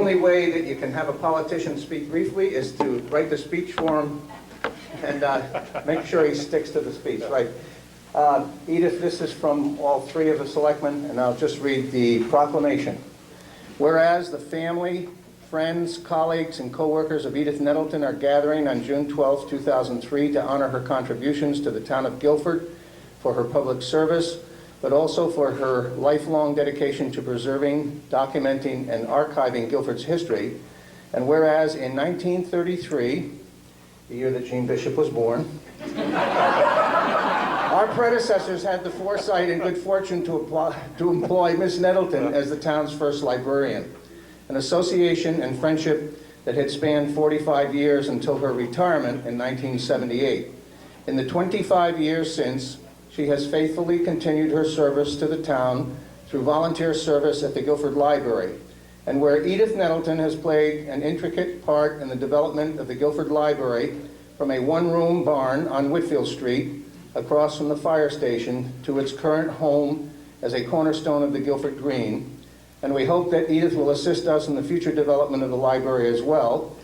only way that you can have a politician speak briefly is to write the speech for him and make sure he sticks to the speech, right? Edith, this is from all three of the selectmen, and I'll just read the proclamation. Whereas the family, friends, colleagues, and co-workers of Edith Nettleton are gathering on June 12, 2003 to honor her contributions to the town of Guilford for her public service, but also for her lifelong dedication to preserving, documenting, and archiving Guilford's history. And whereas in 1933, the year that Jean Bishop was born, our predecessors had the foresight and good fortune to employ Miss Nettleton as the town's first librarian, an association and friendship that had spanned 45 years until her retirement in 1978. In the 25 years since, she has faithfully continued her service to the town through volunteer service at the Guilford Library, and where Edith Nettleton has played an intricate part in the development of the Guilford Library from a one-room barn on Whitfield Street across from the fire station to its current home as a cornerstone of the Guilford Green. And we hope that Edith will assist us in the future development of the library as well.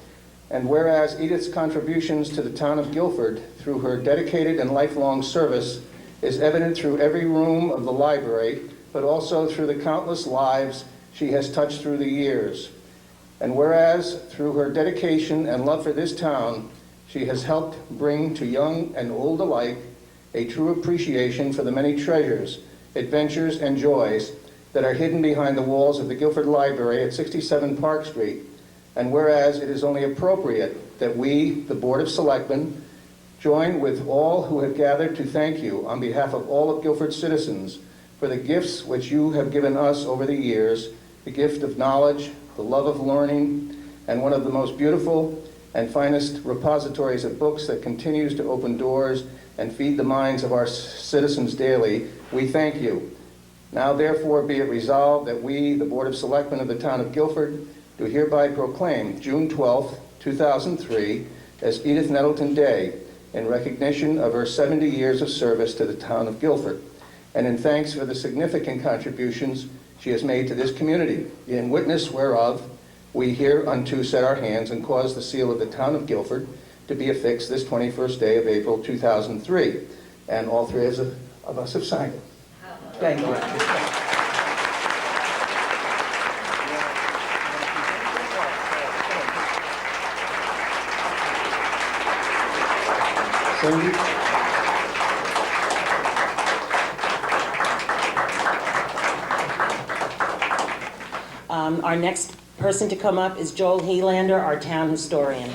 And whereas Edith's contributions to the town of Guilford through her dedicated and lifelong service is evident through every room of the library, but also through the countless lives she has touched through the years. And whereas through her dedication and love for this town, she has helped bring to young and old alike a true appreciation for the many treasures, adventures, and joys that are hidden behind the walls of the Guilford Library at 67 Park Street. And whereas it is only appropriate that we, the Board of Selectmen, join with all who have gathered to thank you on behalf of all of Guilford's citizens for the gifts which you have given us over the years, the gift of knowledge, the love of learning, and one of the most beautiful and finest repositories of books that continues to open doors and feed the minds of our citizens daily. We thank you. Now therefore be it resolved that we, the Board of Selectmen of the town of Guilford, do hereby proclaim June 12, 2003 as Edith Nettleton Day, in recognition of her 70 years of service to the town of Guilford, and in thanks for the significant contributions she has made to this community, in witness whereof we hereunto set our hands and cause the seal of the town of Guilford to be affixed this 21st day of April 2003. And all three of us have signed it. Thank you. Cindy? Our next person to come up is Joel Helander, our town historian.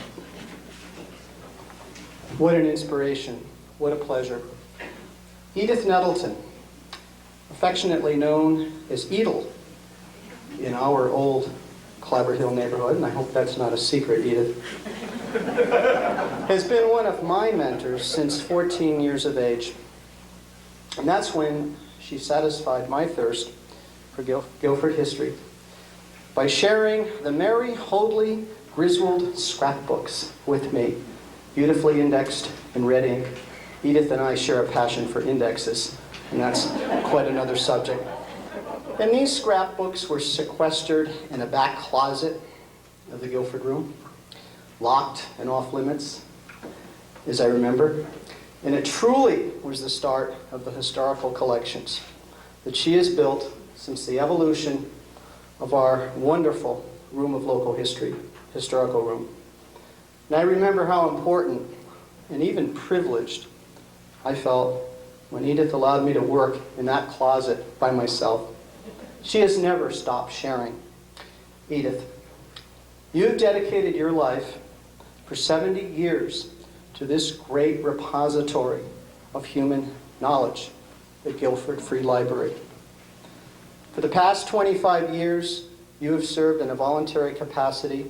What an inspiration. What a pleasure. Edith Nettleton, affectionately known as Edel in our old Clabber Hill neighborhood, and I hope that's not a secret, Edith, has been one of my mentors since 14 years of age. And that's when she satisfied my thirst for Guilford history by sharing the Mary Hoadley Griswold scrapbooks with me, beautifully indexed in red ink. Edith and I share a passion for indexes, and that's quite another subject. And these scrapbooks were sequestered in a back closet of the Guilford room, locked and off limits, as I remember. And it truly was the start of the historical collections that she has built since the evolution of our wonderful Room of Local History, historical room. And I remember how important and even privileged I felt when Edith allowed me to work in that closet by myself. She has never stopped sharing. Edith, you've dedicated your life for 70 years to this great repository of human knowledge, the Guilford Free Library. For the past 25 years, you have served in a voluntary capacity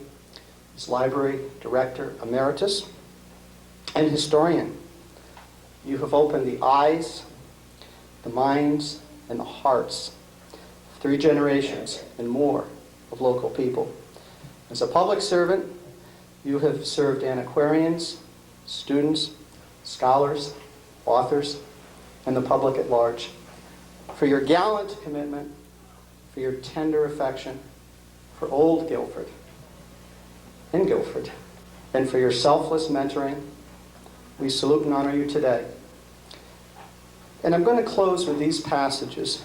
as library director emeritus and historian. You have opened the eyes, the minds, and the hearts of 3 generations and more of local people. As a public servant, you have served antiquarians, students, scholars, authors, and the public at large. For your gallant commitment, for your tender affection for old Guilford, in Guilford, and for your selfless mentoring. We salute and honor you today. And I'm going to close with these passages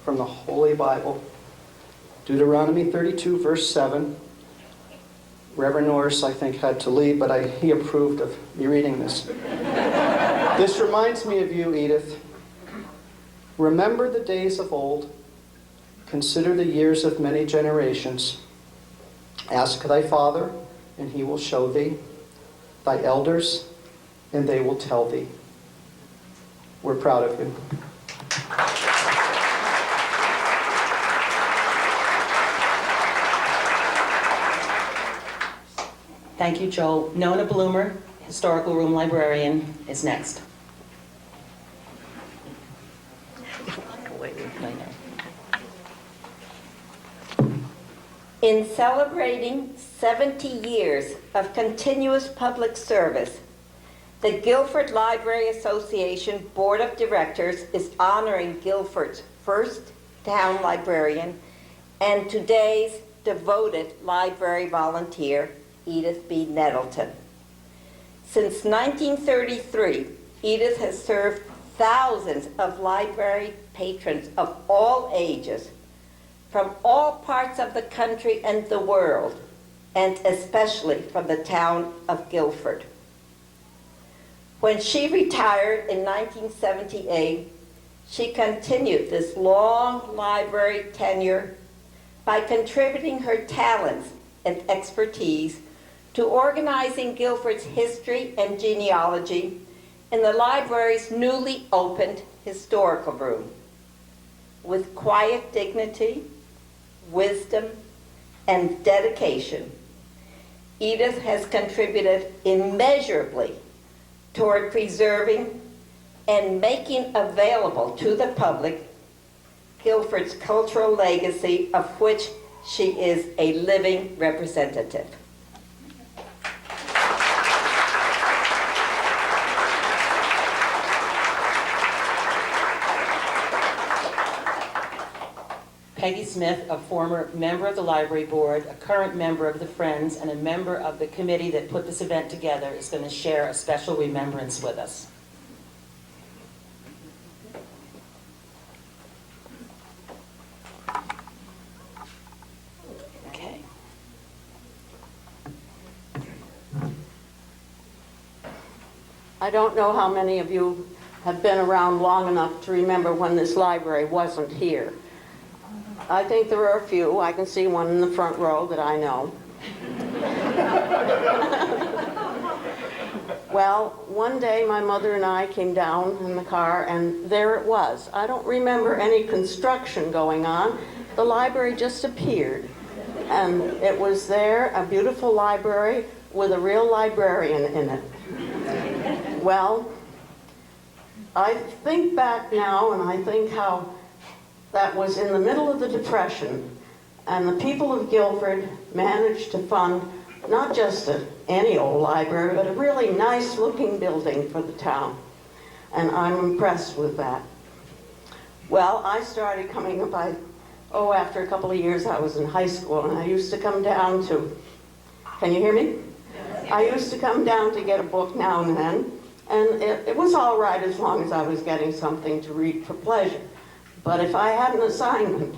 from the Holy Bible. Deuteronomy 32, verse 7. Reverend Norris, I think, had to leave, but he approved of me reading this. This reminds me of you, Edith. Remember the days of old. Consider the years of many generations. Ask thy father, and he will show thee. Thy elders, and they will tell thee. We're proud of you. Thank you, Joel. Nona Bloomer, Historical Room Librarian, is next. In celebrating 70 years of continuous public service, the Guilford Library Association Board of Directors is honoring Guilford's first town librarian and today's devoted library volunteer, Edith B Nettleton. Since 1933, Edith has served thousands of library patrons of all ages from all parts of the country and the world, and especially from the town of Guilford. When she retired in 1978, she continued this long library tenure by contributing her talents and expertise to organizing Guilford's history and genealogy in the library's newly opened historical room. With quiet dignity, wisdom, and dedication, Edith has contributed immeasurably toward preserving and making available to the public Guilford's cultural legacy, of which she is a living representative. Peggy Smith, a former member of the library board, a current member of the Friends, and a member of the committee that put this event together, is going to share a special remembrance with us. Okay. I don't know how many of you have been around long enough to remember when this library wasn't here. I think there are a few. I can see one in the front row that I know. Well, one day my mother and I came down in the car, and there it was. I don't remember any construction going on. The library just appeared. And it was there, a beautiful library with a real librarian in it. Well, I think back now, and I think how that was in the middle of the Depression, and the people of Guilford managed to fund not just any old library, but a really nice-looking building for the town. And I'm impressed with that. Well, I started coming up, after a couple of years I was in high school, and I used to come down to, can you hear me? I used to come down to get a book now and then, and it was all right as long as I was getting something to read for pleasure. But if I had an assignment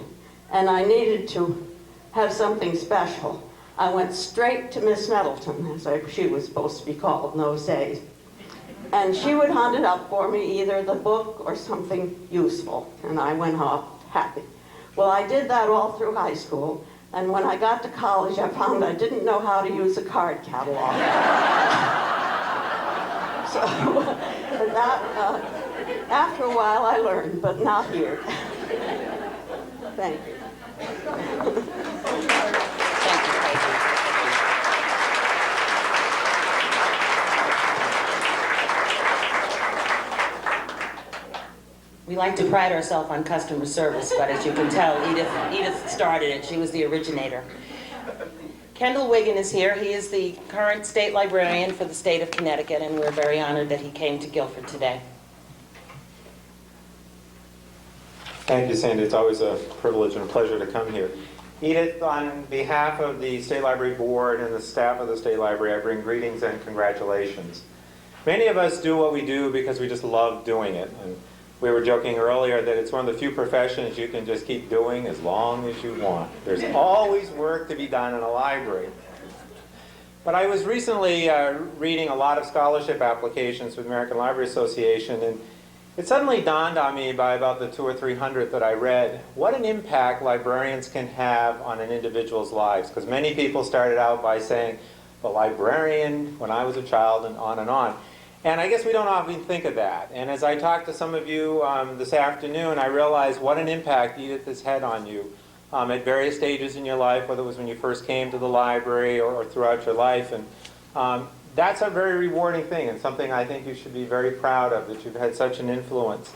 and I needed to have something special, I went straight to Miss Nettleton, as she was supposed to be called in those days. And she would hunt it up for me, either the book or something useful, and I went off happy. Well, I did that all through high school, and when I got to college, I found I didn't know how to use a card catalog. So that, after a while, I learned, but not here. Thank you. Thank you, Peggy. We like to pride ourselves on customer service, but as you can tell, Edith started it. She was the originator. Kendall Wiggin is here. He is the current state librarian for the state of Connecticut, and we're very honored that he came to Guilford today. Thank you, Sandy. It's always a privilege and a pleasure to come here. Edith, on behalf of the State Library Board and the staff of the State Library, I bring greetings and congratulations. Many of us do what we do because we just love doing it. And we were joking earlier that it's one of the few professions you can just keep doing as long as you want. There's always work to be done in a library. But I was recently reading a lot of scholarship applications with the American Library Association, and it suddenly dawned on me by about the 200 or 300 that I read, what an impact librarians can have on an individual's lives. Because many people started out by saying, the librarian when I was a child, and on and on. And I guess we don't often think of that. And as I talked to some of you this afternoon, I realized what an impact Edith has had on you at various stages in your life, whether it was when you first came to the library or throughout your life. And that's a very rewarding thing, and something I think you should be very proud of, that you've had such an influence.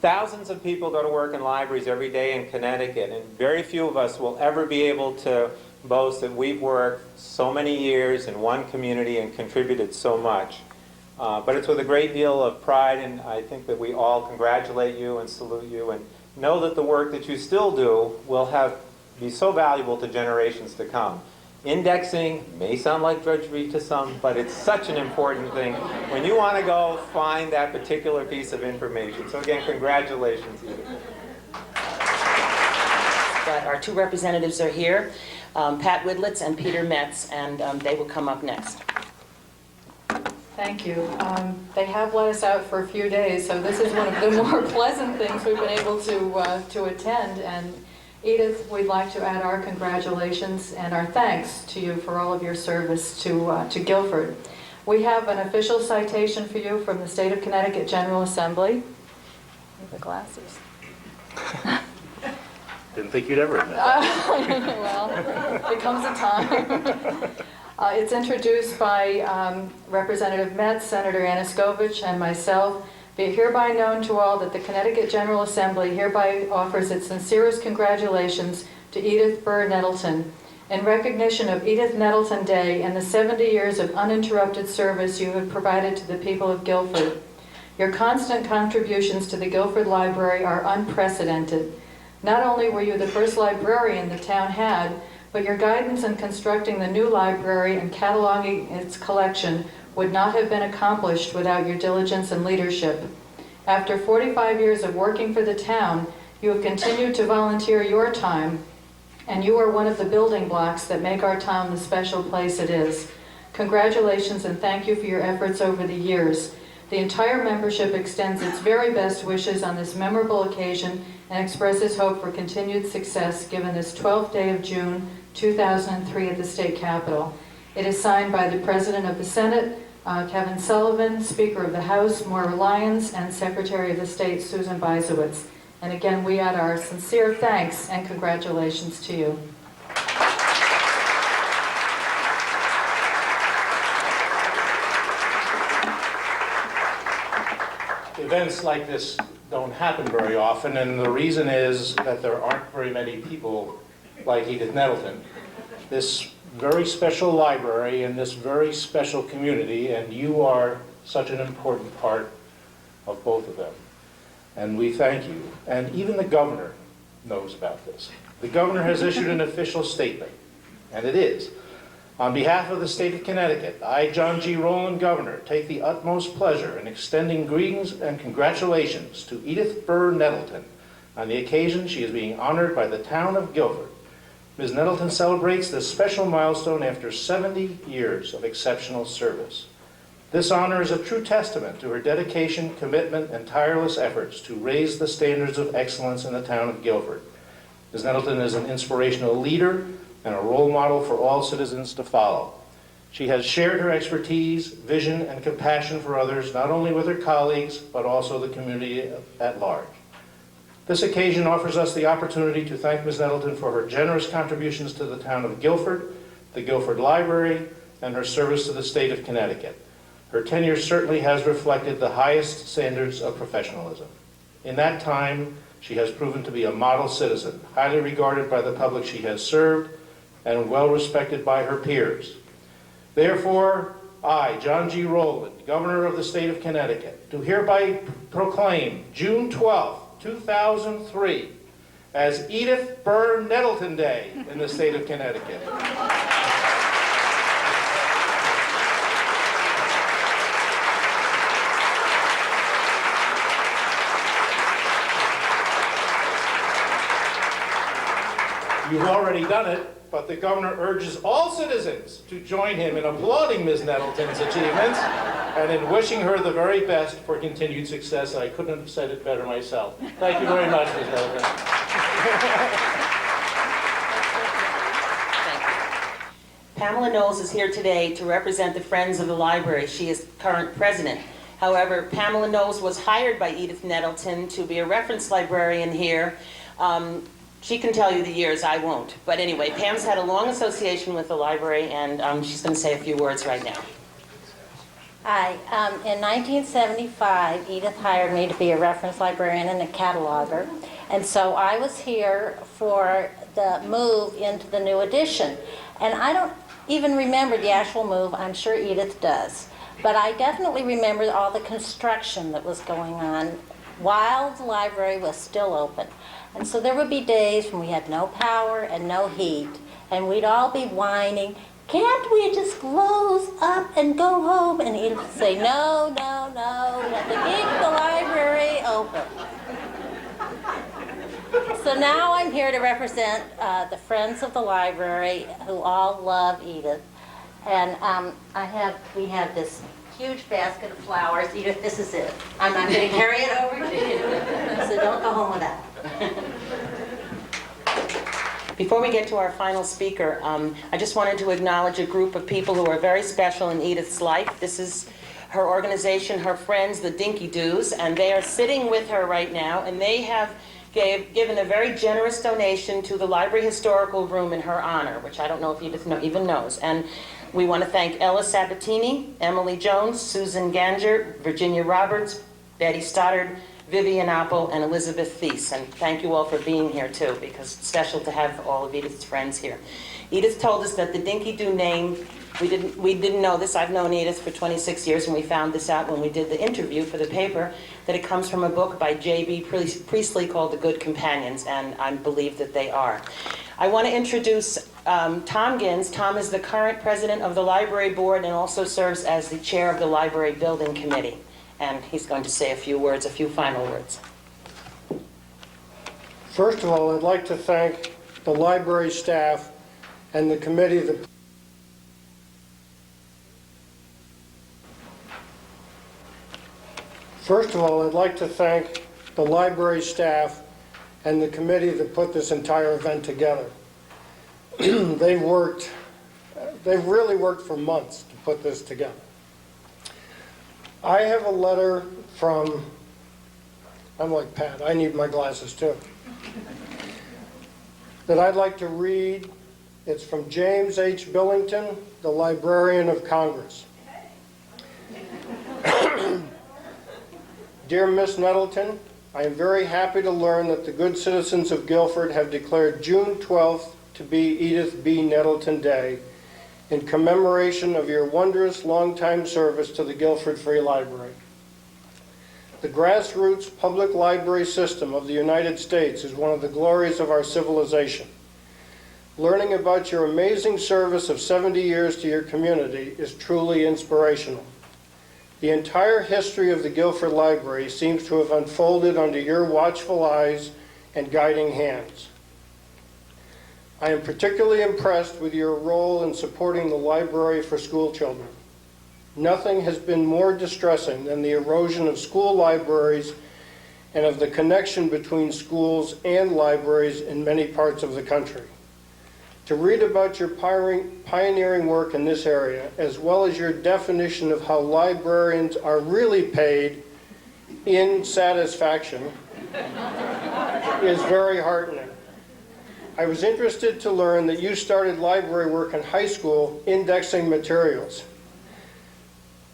Thousands of people go to work in libraries every day in Connecticut, and very few of us will ever be able to boast that we've worked so many years in one community and contributed so much. But it's with a great deal of pride, and I think that we all congratulate you and salute you, and know that the work that you still do will be so valuable to generations to come. Indexing may sound like drudgery to some, but it's such an important thing when you want to go find that particular piece of information. So again, congratulations, Edith. But our two representatives are here, Pat Widlitz and Peter Metz, and they will come up next. Thank you. They have let us out for a few days, so this is one of the more pleasant things we've been able to attend. And Edith, we'd like to add our congratulations and our thanks to you for all of your service to Guilford. We have an official citation for you from the State of Connecticut General Assembly. The glasses. Didn't think you'd ever admit Well, there comes a time. It's introduced by Representative Metz, Senator Anaskovich, and myself. Be it hereby known to all that the Connecticut General Assembly hereby offers its sincerest congratulations to Edith B Nettleton in recognition of Edith Nettleton Day and the 70 years of uninterrupted service you have provided to the people of Guilford. Your constant contributions to the Guilford Library are unprecedented. Not only were you the first librarian the town had, but your guidance in constructing the new library and cataloging its collection would not have been accomplished without your diligence and leadership. After 45 years of working for the town, you have continued to volunteer your time, and you are one of the building blocks that make our town the special place it is. Congratulations and thank you for your efforts over the years. The entire membership extends its very best wishes on this memorable occasion and expresses hope for continued success given this 12th day of June 2003 at the State Capitol. It is signed by the President of the Senate, Kevin Sullivan, Speaker of the House, Maura Lyons, and Secretary of the State, Susan Beisowitz. And again, we add our sincere thanks and congratulations to you. Events like this don't happen very often, and the reason is that there aren't very many people like Edith Nettleton. This very special library in this very special community, and you are such an important part of both of them. And we thank you. And even the governor knows about this. The governor has issued an official statement, and it is, on behalf of the state of Connecticut, I, John G. Rowland, Governor, take the utmost pleasure in extending greetings and congratulations to Edith B Nettleton on the occasion she is being honored by the town of Guilford. Ms. Nettleton celebrates this special milestone after 70 years of exceptional service. This honor is a true testament to her dedication, commitment, and tireless efforts to raise the standards of excellence in the town of Guilford. Ms. Nettleton is an inspirational leader and a role model for all citizens to follow. She has shared her expertise, vision, and compassion for others, not only with her colleagues, but also the community at large. This occasion offers us the opportunity to thank Ms. Nettleton for her generous contributions to the town of Guilford, the Guilford Library, and her service to the state of Connecticut. Her tenure certainly has reflected the highest standards of professionalism. In that time, she has proven to be a model citizen, highly regarded by the public she has served, and well respected by her peers. Therefore, I, John G. Rowland, Governor of the state of Connecticut, do hereby proclaim June 12, 2003 as Edith B Nettleton Day in the state of Connecticut. You've already done it, but the governor urges all citizens to join him in applauding Ms. Nettleton's achievements and in wishing her the very best for continued success. I couldn't have said it better myself. Thank you very much, Ms. Nettleton. Thank you. Pamela Knowles is here today to represent the Friends of the Library. She is current president. However, Pamela Knowles was hired by Edith Nettleton to be a reference librarian here. She can tell you the years, I won't. But anyway, Pam's had a long association with the library, and she's going to say a few words right now. Hi. In 1975, Edith hired me to be a reference librarian and a cataloger. And so I was here for the move into the new edition. And I don't even remember the actual move. I'm sure Edith does. But I definitely remember all the construction that was going on while the library was still open. And so there would be days when we had no power and no heat, and we'd all be whining, can't we just close up and go home? And Edith would say, no, no, no, we have to keep the library open. So now I'm here to represent the Friends of the Library, who all love Edith. And we have this huge basket of flowers. Edith, this is it. I'm not going to carry it over to you, so don't go home with that. Before we get to our final speaker, I just wanted to acknowledge a group of people who are very special in Edith's life. This is her organization, her friends, the Dinky Doos, and they are sitting with her right now, and they have given a very generous donation to the library historical room in her honor, which I don't know if Edith even knows. And we want to thank Ella Sabatini, Emily Jones, Susan Ganger, Virginia Roberts, Betty Stoddard, Vivian Apple, and Elizabeth Thies. And thank you all for being here too, because it's special to have all of Edith's friends here. Edith told us that the Dinky Doo name, we didn't know this. I've known Edith for 26 years, and we found this out when we did the interview for the paper, that it comes from a book by J.B. Priestley called The Good Companions, and I believe that they are. I want to introduce Tom Gins. Tom is the current president of the library board and also serves as the chair of the library building committee. And he's going to say a few words, a few final words. First of all, I'd like to thank the library staff and the committee that put this entire event together. They've really worked for months to put this together. I have a letter from, I'm like Pat, I need my glasses too, that I'd like to read. It's from James H. Billington, the Librarian of Congress. Dear Miss Nettleton, I am very happy to learn that the good citizens of Guilford have declared June 12th to be Edith B. Nettleton Day in commemoration of your wondrous long-time service to the Guilford Free Library. The grassroots public library system of the United States is one of the glories of our civilization. Learning about your amazing service of 70 years to your community is truly inspirational. The entire history of the Guilford Library seems to have unfolded under your watchful eyes and guiding hands. I am particularly impressed with your role in supporting the library for school children. Nothing has been more distressing than the erosion of school libraries and of the connection between schools and libraries in many parts of the country. To read about your pioneering work in this area, as well as your definition of how librarians are really paid in satisfaction, is very heartening. I was interested to learn that you started library work in high school indexing materials.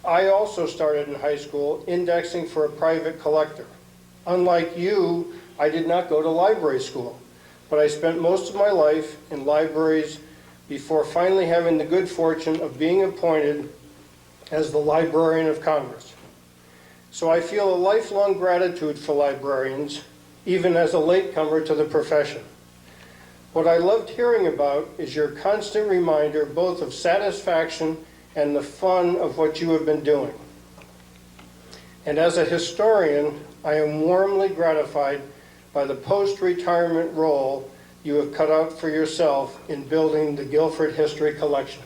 I also started in high school indexing for a private collector. Unlike you, I did not go to library school, but I spent most of my life in libraries before finally having the good fortune of being appointed as the Librarian of Congress. So I feel a lifelong gratitude for librarians even as a latecomer to the profession. What I loved hearing about is your constant reminder both of satisfaction and the fun of what you have been doing. And as a historian, I am warmly gratified by the post-retirement role you have cut out for yourself in building the Guilford History Collection.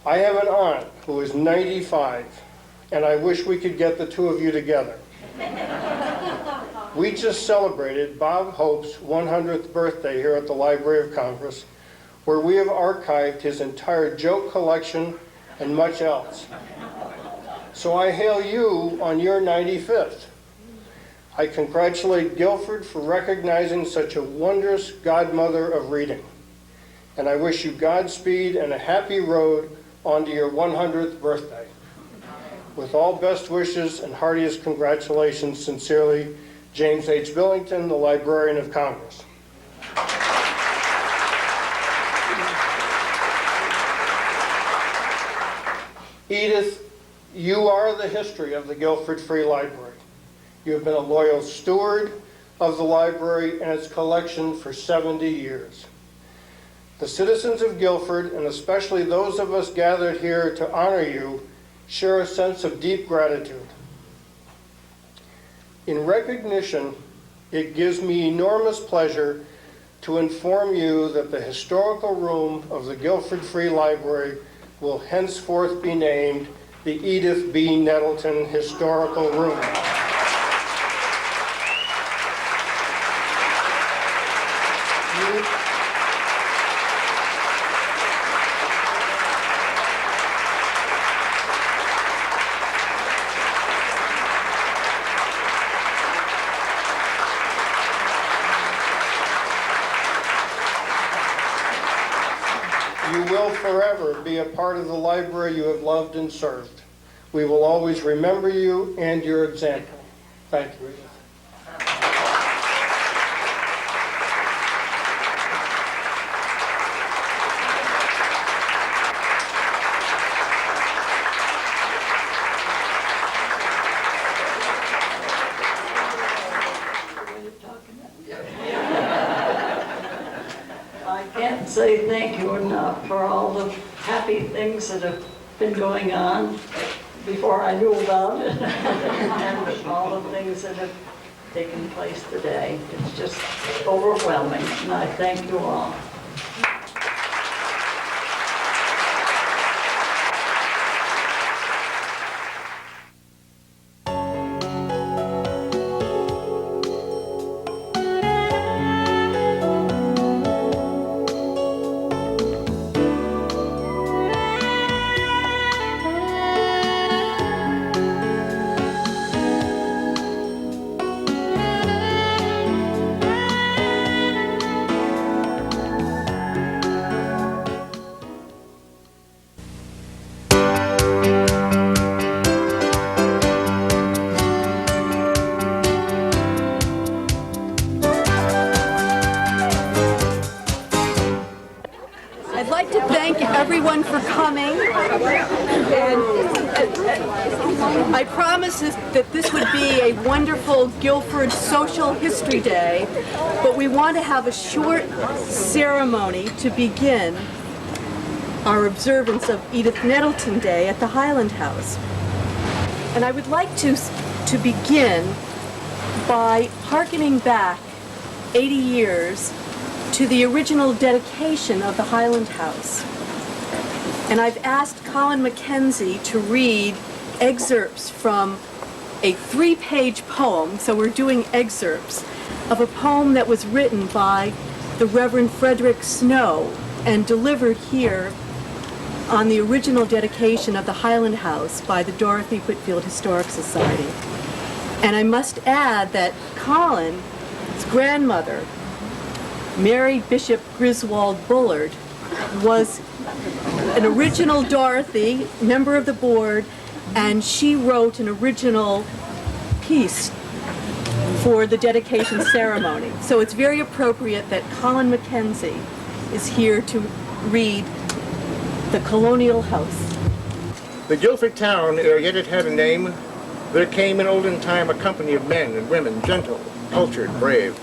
I have an aunt who is 95, and I wish we could get the two of you together. We just celebrated Bob Hope's 100th birthday here at the Library of Congress, where we have archived his entire joke collection and much else. So I hail you on your 95th. I congratulate Guilford for recognizing such a wondrous godmother of reading. And I wish you Godspeed and a happy road onto your 100th birthday. With all best wishes and heartiest congratulations, sincerely, James H. Billington, the Librarian of Congress. Edith, you are the history of the Guilford Free Library. You have been a loyal steward of the library and its collection for 70 years. The citizens of Guilford, and especially those of us gathered here to honor you, share a sense of deep gratitude. In recognition, it gives me enormous pleasure to inform you that the historical room of the Guilford Free Library will henceforth be named the Edith B Nettleton Historical Room. You will forever be a part of the library you have loved and served. We will always remember you and your example. Thank you, Edith. I can't say thank you enough for all the happy things that have been going on before I knew about it, and all the things that have taken place today. It's just overwhelming, and I thank you all. I'd like to thank everyone for coming, and I promised that this would be a wonderful Guilford Social History Day, but we want to have a short ceremony to begin our observance of Edith Nettleton Day at the Highland House. And I would like to begin by hearkening back 80 years to the original dedication of the Highland House. And I've asked Colin Mackenzie to read excerpts from a 3-page poem, so we're doing excerpts, of a poem that was written by the Reverend Frederick Snow and delivered here on the original dedication of the Highland House by the Dorothy Whitfield Historic Society. And I must add that Colin's grandmother, Mary Bishop Griswold Bullard, was an original Dorothy, member of the board, and she wrote an original piece for the dedication ceremony. So it's very appropriate that Colin Mackenzie is here to read The Colonial House. The Guilford town, ere yet it had a name, there came in olden time a company of men and women, gentle, cultured, brave,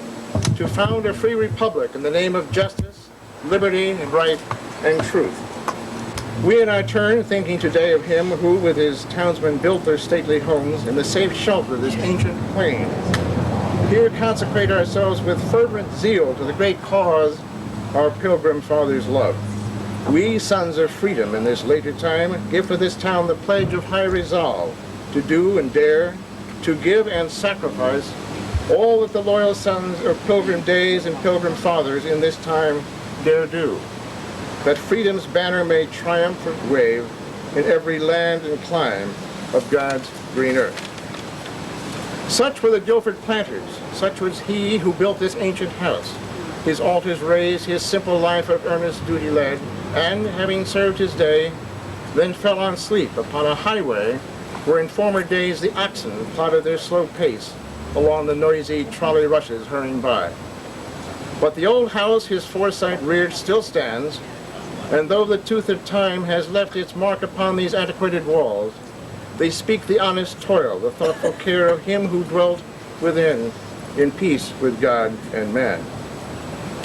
to found a free republic in the name of justice, liberty, and right, and truth. We in our turn, thinking today of him who with his townsmen built their stately homes in the safe shelter of this ancient plain, here consecrate ourselves with fervent zeal to the great cause our pilgrim fathers loved. We, sons of freedom in this later time, give for this town the pledge of high resolve to do and dare, to give and sacrifice all that the loyal sons of pilgrim days and pilgrim fathers in this time dare do, that freedom's banner may triumphant wave in every land and clime of God's green earth. Such were the Guilford planters, such was he who built this ancient house, his altars raised, his simple life of earnest duty led, and, having served his day, then fell on sleep upon a highway where in former days the oxen plodded their slow pace along the noisy trolley rushes hurrying by. But the old house his foresight reared still stands, and though the tooth of time has left its mark upon these antiquated walls, they speak the honest toil, the thoughtful care of him who dwelt within in peace with God and man.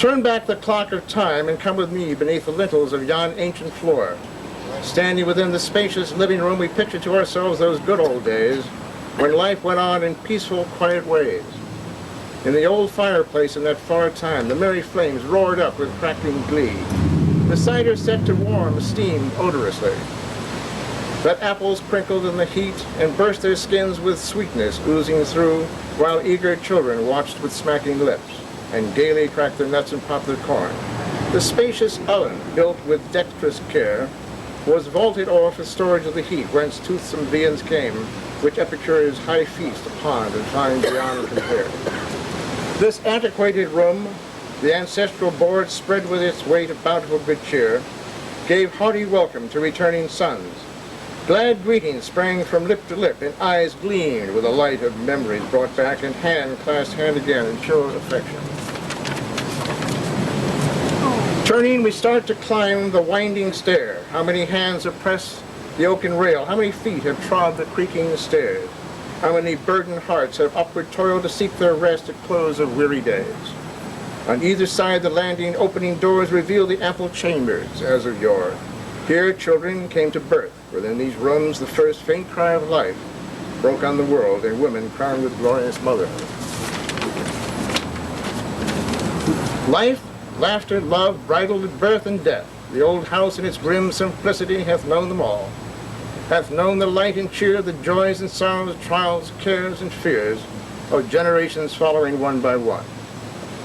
Turn back the clock of time and come with me beneath the lintels of yon ancient floor. Standing within the spacious living room, we picture to ourselves those good old days when life went on in peaceful, quiet ways. In the old fireplace in that far time, the merry flames roared up with crackling glee. The cider set to warm steamed odorously. That apples crinkled in the heat and burst their skins with sweetness oozing through, while eager children watched with smacking lips and gaily cracked their nuts and popped their corn. The spacious oven, built with dexterous care, was vaulted o'er for storage of the heat, whence toothsome viands came, which epicures high feast upon and find beyond compare. This antiquated room, the ancestral board spread with its weight of bountiful good cheer, gave hearty welcome to returning sons. Glad greetings sprang from lip to lip, and eyes gleamed with the light of memories brought back, and hand clasped hand again in sure affection. Turning, we start to climb the winding stair. How many hands have pressed the oaken rail? How many feet have trod the creaking stairs? How many burdened hearts have upward toiled to seek their rest at close of weary days? On either side the landing opening doors reveal the ample chambers as of yore. Here children came to birth. Within these rooms the first faint cry of life broke on the world, and women crowned with glorious motherhood. Life, laughter, love, bridled at birth and death. The old house in its grim simplicity hath known them all. Hath known the light and cheer, the joys and sorrows, trials, cares, and fears of generations following one by one.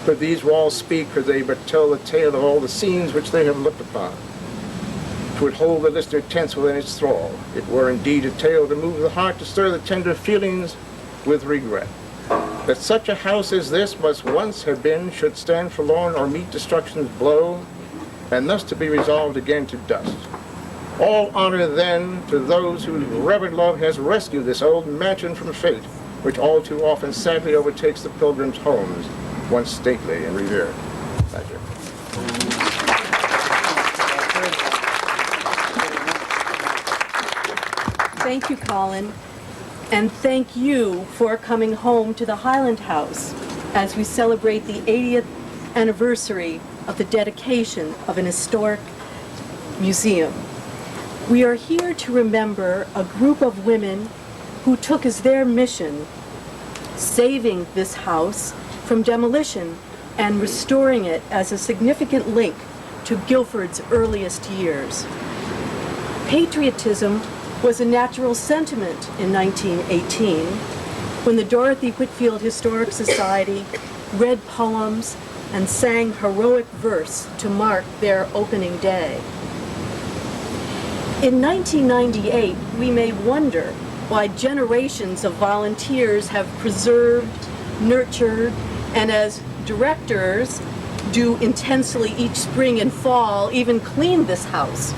Could these walls speak, could they but tell the tale of all the scenes which they have looked upon? 'Twould hold the listener tense within its thrall. It were indeed a tale to move the heart, to stir the tender feelings with regret. That such a house as this must once have been, should stand forlorn or meet destruction's blow, and thus to be resolved again to dust. All honor then to those whose reverent love has rescued this old mansion from fate, which all too often sadly overtakes the pilgrims' homes, once stately and revered. Thank you. Thank you, Colin. And thank you for coming home to the Highland House as we celebrate the 80th anniversary of the dedication of an historic museum. We are here to remember a group of women who took as their mission saving this house from demolition and restoring it as a significant link to Guilford's earliest years. Patriotism was a natural sentiment in 1918 when the Dorothy Whitfield Historic Society read poems and sang heroic verse to mark their opening day. In 1998, we may wonder why generations of volunteers have preserved, nurtured, and as directors do intensely each spring and fall, even clean this house.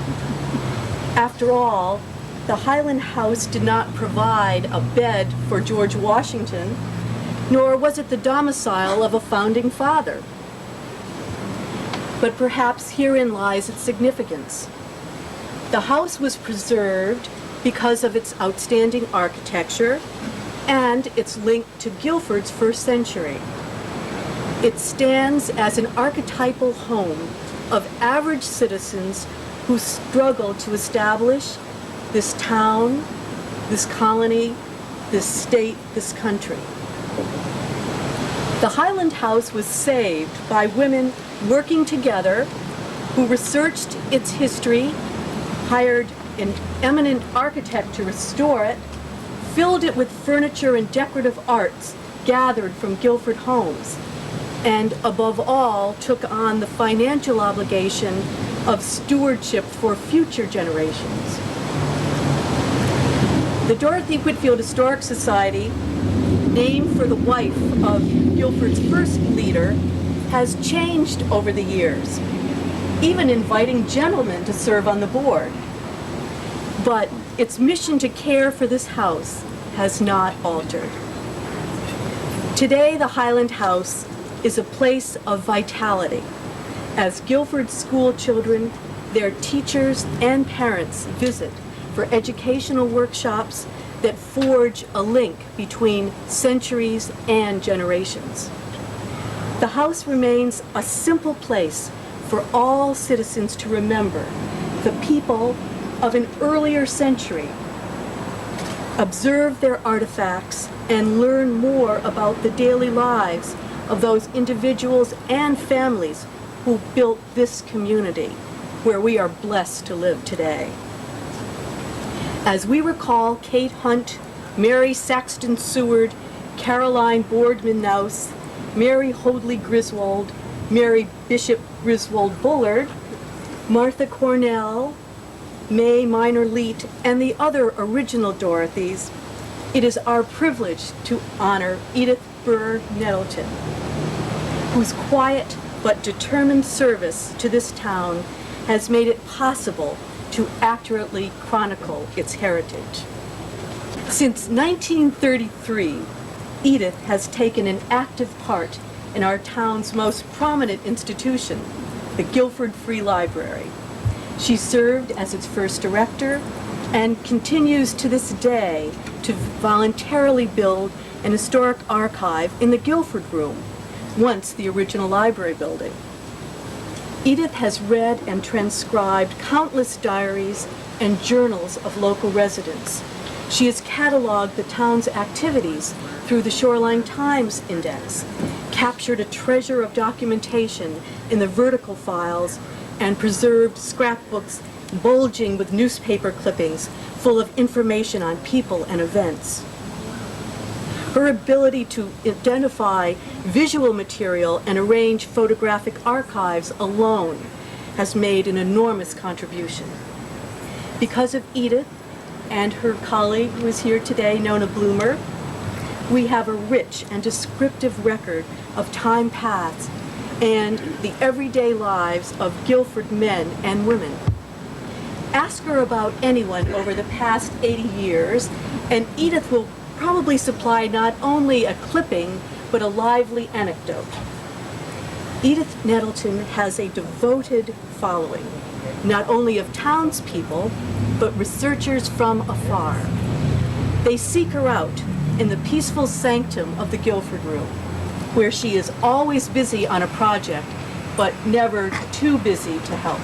After all, the Highland House did not provide a bed for George Washington, nor was it the domicile of a founding father. But perhaps herein lies its significance. The house was preserved because of its outstanding architecture, and it's linked to Guilford's first century. It stands as an archetypal home of average citizens who struggled to establish this town, this colony, this state, this country. The Highland House was saved by women working together who researched its history, hired an eminent architect to restore it, filled it with furniture and decorative arts gathered from Guilford homes, and above all, took on the financial obligation of stewardship for future generations. The Dorothy Whitfield Historic Society, named for the wife of Guilford's first leader, has changed over the years, even inviting gentlemen to serve on the board. But its mission to care for this house has not altered. Today, the Highland House is a place of vitality, as Guilford school children, their teachers, and parents visit for educational workshops that forge a link between centuries and generations. The house remains a simple place for all citizens to remember the people of an earlier century, observe their artifacts, and learn more about the daily lives of those individuals and families who built this community where we are blessed to live today. As we recall Kate Hunt, Mary Saxton Seward, Caroline Boardman Nouse, Mary Hoadley Griswold, Mary Bishop Griswold Bullard, Martha Cornell, May Minor Leet, and the other original Dorothys, it is our privilege to honor Edith B Nettleton, whose quiet but determined service to this town has made it possible to accurately chronicle its heritage. Since 1933, Edith has taken an active part in our town's most prominent institution, the Guilford Free Library. She served as its first director and continues to this day to voluntarily build an historic archive in the Guilford Room, once the original library building. Edith has read and transcribed countless diaries and journals of local residents. She has cataloged the town's activities through the Shoreline Times Index, captured a treasure of documentation in the vertical files, and preserved scrapbooks bulging with newspaper clippings full of information on people and events. Her ability to identify visual material and arrange photographic archives alone has made an enormous contribution. Because of Edith and her colleague who is here today, Nona Bloomer, we have a rich and descriptive record of time paths and the everyday lives of Guilford men and women. Ask her about anyone over the past 80 years, and Edith will probably supply not only a clipping, but a lively anecdote. Edith Nettleton has a devoted following, not only of townspeople, but researchers from afar. They seek her out in the peaceful sanctum of the Guilford Room, where she is always busy on a project, but never too busy to help.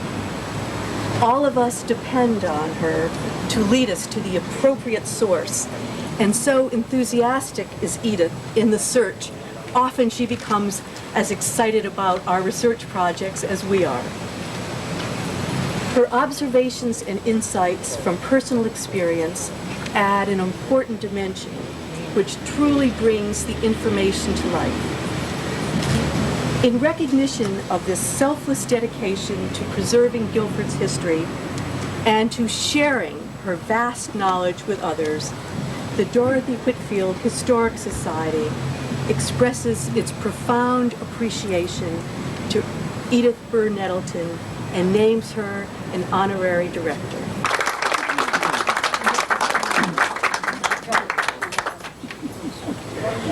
All of us depend on her to lead us to the appropriate source, and so enthusiastic is Edith in the search, often she becomes as excited about our research projects as we are. Her observations and insights from personal experience add an important dimension, which truly brings the information to life. In recognition of this selfless dedication to preserving Guilford's history and to sharing her vast knowledge with others, the Dorothy Whitfield Historic Society expresses its profound appreciation to Edith B Nettleton and names her an honorary director.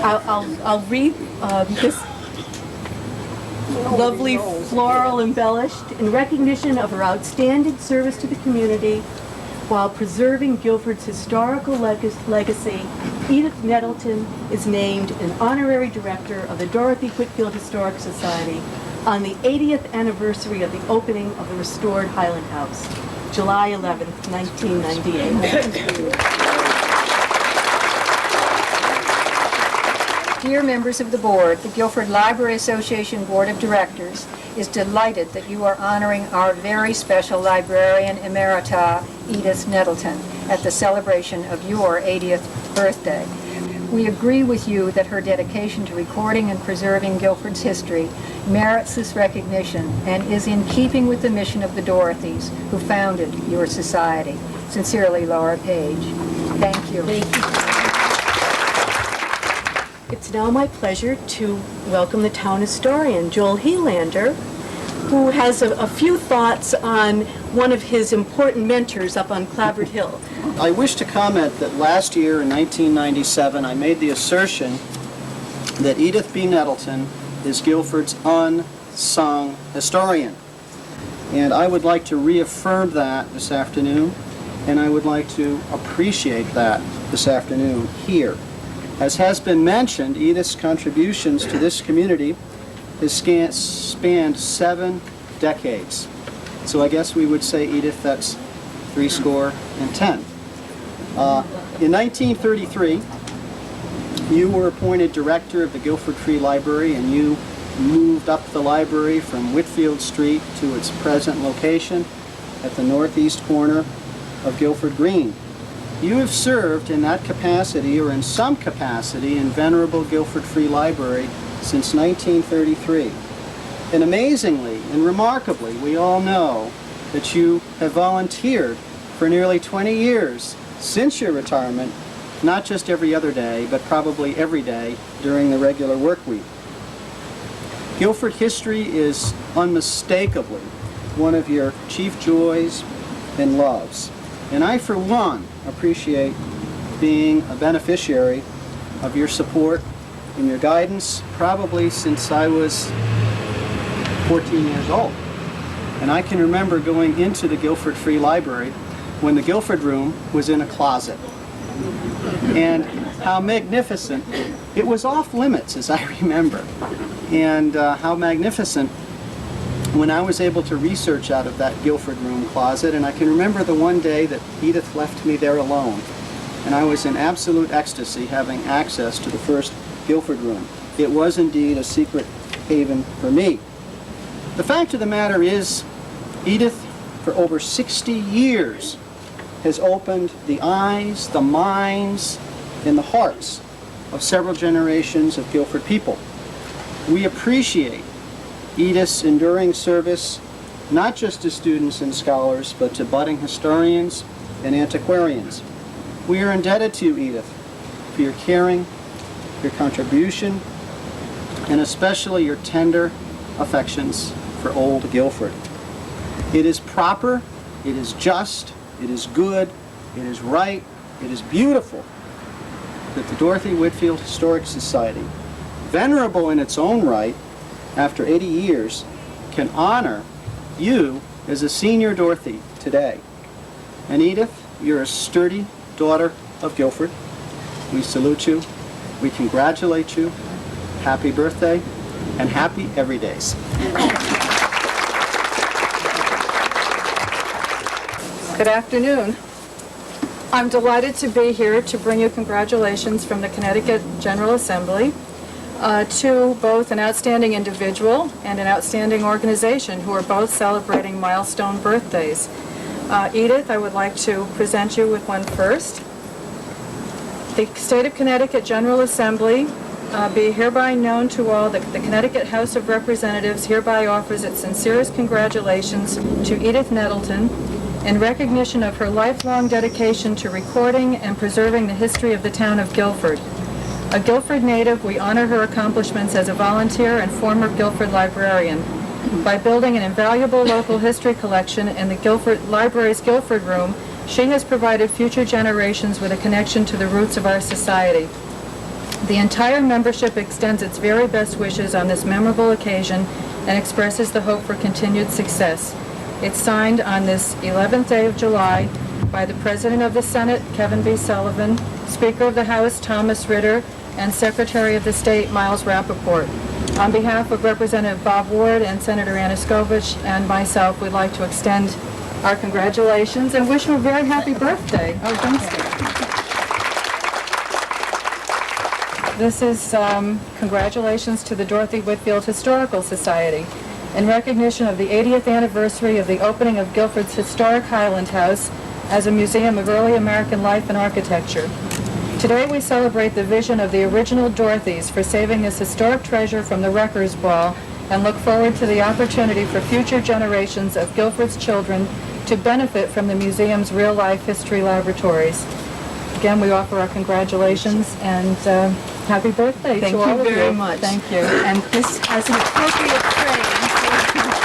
I'll read this lovely floral embellished in recognition of her outstanding service to the community while preserving Guilford's historical legacy Edith Nettleton is named an honorary director of the Dorothy Whitfield Historic Society on the 80th anniversary of the opening of the restored Highland House, July 11, 1998. Dear members of the board, the Guilford Library Association Board of Directors is delighted that you are honoring our very special librarian emerita, Edith Nettleton, at the celebration of your 80th birthday. We agree with you that her dedication to recording and preserving Guilford's history merits this recognition and is in keeping with the mission of the Dorothys, who founded your society. Sincerely, Laura Page. Thank you. Thank you. It's now my pleasure to welcome the town historian, Joel Helander, who has a few thoughts on one of his important mentors up on Clavert Hill. I wish to comment that last year in 1997 I made the assertion that Edith B Nettleton is Guilford's unsung historian. And I would like to reaffirm that this afternoon, and I would like to appreciate that this afternoon here. As has been mentioned, Edith's contributions to this community has spanned 7 decades. So I guess we would say, Edith, that's 70. In 1933, you were appointed director of the Guilford Free Library, and you moved up the library from Whitfield Street to its present location at the northeast corner of Guilford Green. You have served in that capacity, or in some capacity, in venerable Guilford Free Library since 1933. And amazingly and remarkably, we all know that you have volunteered for nearly 20 years since your retirement, not just every other day, but probably every day during the regular work week. Guilford history is unmistakably one of your chief joys and loves. And I, for one, appreciate being a beneficiary of your support and your guidance probably since I was 14 years old. And I can remember going into the Guilford Free Library when the Guilford room was in a closet. And how magnificent. It was off limits, as I remember. And how magnificent when I was able to research out of that Guilford room closet. And I can remember the one day that Edith left me there alone. And I was in absolute ecstasy having access to the first Guilford room. It was indeed a secret haven for me. The fact of the matter is, Edith, for over 60 years, has opened the eyes, the minds, and the hearts of several generations of Guilford people. We appreciate Edith's enduring service, not just to students and scholars, but to budding historians and antiquarians. We are indebted to you, Edith, for your caring, your contribution, and especially your tender affections for old Guilford. It is proper, it is just, it is good, it is right, it is beautiful that the Dorothy Whitfield Historic Society, venerable in its own right, after 80 years, can honor you as a senior Dorothy today. And Edith, you're a sturdy daughter of Guilford. We salute you, we congratulate you, happy birthday, and happy everydays. Good afternoon. I'm delighted to be here to bring you congratulations from the Connecticut General Assembly to both an outstanding individual and an outstanding organization who are both celebrating milestone birthdays. Edith, I would like to present you with one first. The State of Connecticut General Assembly be hereby known to all that the Connecticut House of Representatives hereby offers its sincerest congratulations to Edith Nettleton in recognition of her lifelong dedication to recording and preserving the history of the town of Guilford. A Guilford native, we honor her accomplishments as a volunteer and former Guilford librarian. By building an invaluable local history collection in the Guilford Library's Guilford Room, she has provided future generations with a connection to the roots of our society. The entire membership extends its very best wishes on this memorable occasion and expresses the hope for continued success. It's signed on this 11th day of July, by the President of the Senate, Kevin B. Sullivan, Speaker of the House, Thomas Ritter, and Secretary of the State, Miles Rappaport. On behalf of Representative Bob Ward and Senator Anaskevich and myself, we'd like to extend our congratulations and wish you a very happy birthday. Oh, don't stay. This is congratulations to the Dorothy Whitfield Historical Society in recognition of the 80th anniversary of the opening of Guilford's historic Highland House as a museum of early American life and architecture. Today we celebrate the vision of the original Dorothys for saving this historic treasure from the Wreckers' Ball and look forward to the opportunity for future generations of Guilford's children to benefit from the museum's real-life history laboratories. Again, we offer our congratulations and happy birthday to all of you. Thank you very much. Thank you. And this has an appropriate phrase. Thank you very much.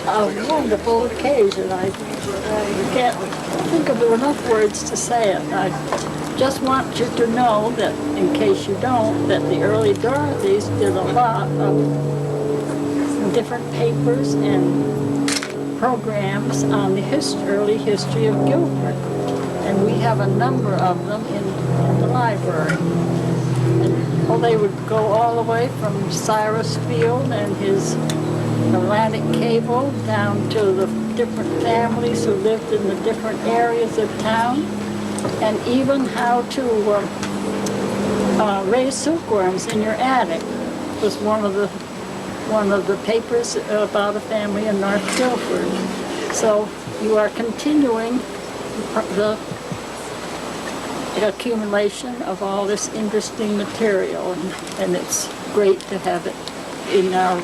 A wonderful occasion. I can't think of enough words to say it. I just want you to know that, in case you don't, that the early Dorothys did a lot of different papers and programs on the early history of Guilford. And we have a number of them in the library. And, well, they would go all the way from Cyrus Field and his Atlantic cable down to the different families who lived in the different areas of town, and even how to raise silkworms in your attic was one of the papers about a family in North Guilford. So you are continuing the accumulation of all this interesting material, and it's great to have it in our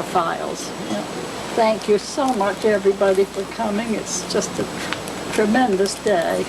files. Yeah. Thank you so much, everybody, for coming. It's just a tremendous day.